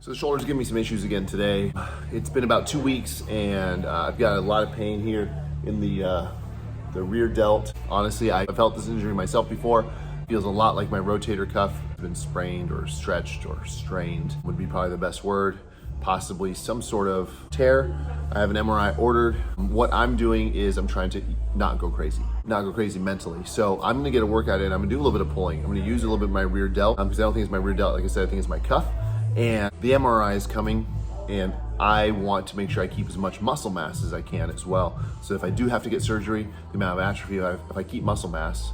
So the shoulder's giving me some issues again today. It's been about 2 weeks and I've got a lot of pain here in the rear delt. Honestly, I felt this injury myself before. Feels a lot like my rotator cuff. It's been sprained or stretched or strained would be probably the best word. Possibly some sort of tear. I have an MRI ordered. What I'm doing is I'm trying to not go crazy mentally. So I'm gonna get a workout in. I'm gonna do a little bit of pulling. I'm gonna use a little bit of my rear delt because I don't think it's my rear delt. Like I said, I think it's my cuff. And the MRI is coming and I want to make sure I keep as much muscle mass as I can as well. So if I do have to get surgery, the amount of atrophy, if I keep muscle mass,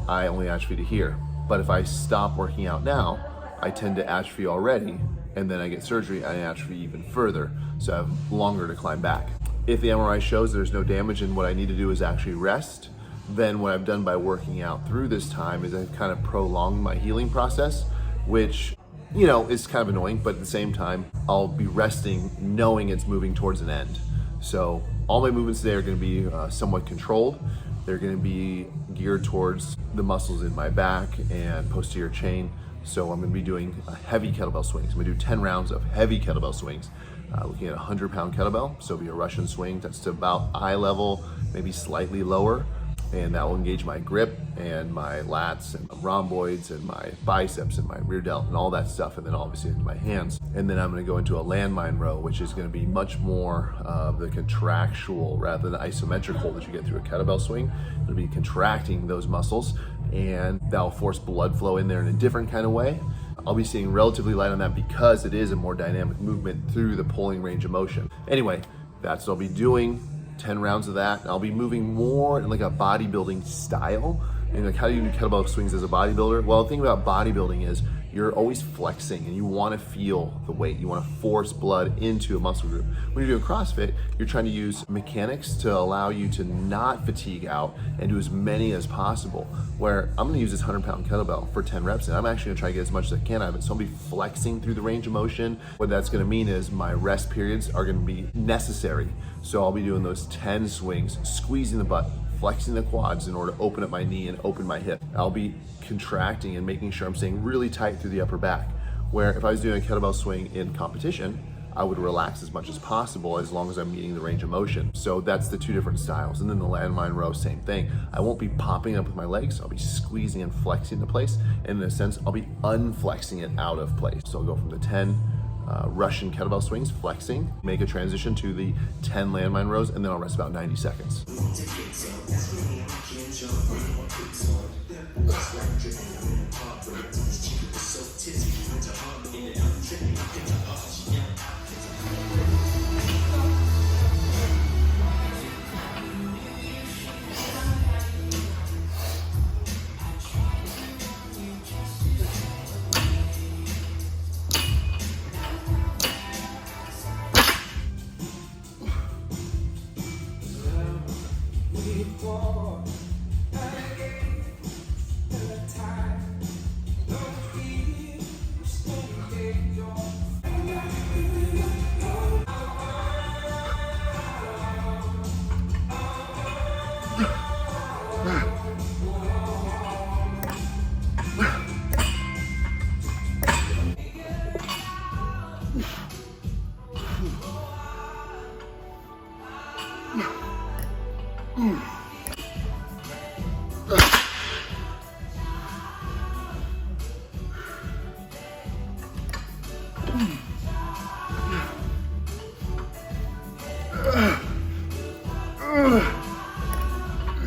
I only atrophy to here. But if I stop working out now, I tend to atrophy already, and then I get surgery, I atrophy even further. So I have longer to climb back. If the MRI shows there's no damage and what I need to do is actually rest, then what I've done by working out through this time is I've kind of prolonged my healing process, which is kind of annoying, but at the same time, I'll be resting knowing it's moving towards an end. So all my movements today are gonna be somewhat controlled. They're gonna be geared towards the muscles in my back and posterior chain. So I'm gonna be doing heavy kettlebell swings. I'm gonna do 10 rounds of heavy kettlebell swings. Looking at a 100-pound kettlebell, so it'll be a Russian swing that's to about eye level, maybe slightly lower. And that will engage my grip and my lats and my rhomboids and my biceps and my rear delt and all that stuff, and then obviously into my hands. And then I'm gonna go into a landmine row, which is gonna be much more of the contractual rather than the isometric hold that you get through a kettlebell swing. It'll be contracting those muscles, and that'll force blood flow in there in a different kind of way. I'll be staying relatively light on that because it is a more dynamic movement through the pulling range of motion. Anyway, that's what I'll be doing. 10 rounds of that. And I'll be moving more in like a bodybuilding style. And like, how do you do kettlebell swings as a bodybuilder? Well, the thing about bodybuilding is you're always flexing and you want to feel the weight. You want to force blood into a muscle group. When you're doing CrossFit, you're trying to use mechanics to allow you to not fatigue out and do as many as possible. Where I'm going to use this 100-pound kettlebell for 10 reps, and I'm actually going to try to get as much as I can out of it. So I'll be flexing through the range of motion. What that's going to mean is my rest periods are going to be necessary. So I'll be doing those 10 swings, squeezing the butt, flexing the quads in order to open up my knee and open my hip. I'll be contracting and making sure I'm staying really tight through the upper back. Where if I was doing a kettlebell swing in competition, I would relax as much as possible as long as I'm meeting the range of motion. So that's the two different styles. And then the landmine row, same thing. I won't be popping up with my legs. I'll be squeezing and flexing into place. And in a sense, I'll be unflexing it out of place. So I'll go from the 10 Russian kettlebell swings, flexing, make a transition to the 10 landmine rows, and then I'll rest about 90 seconds.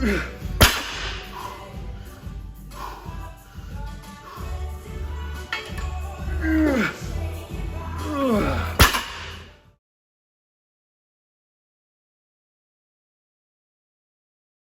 Ugh.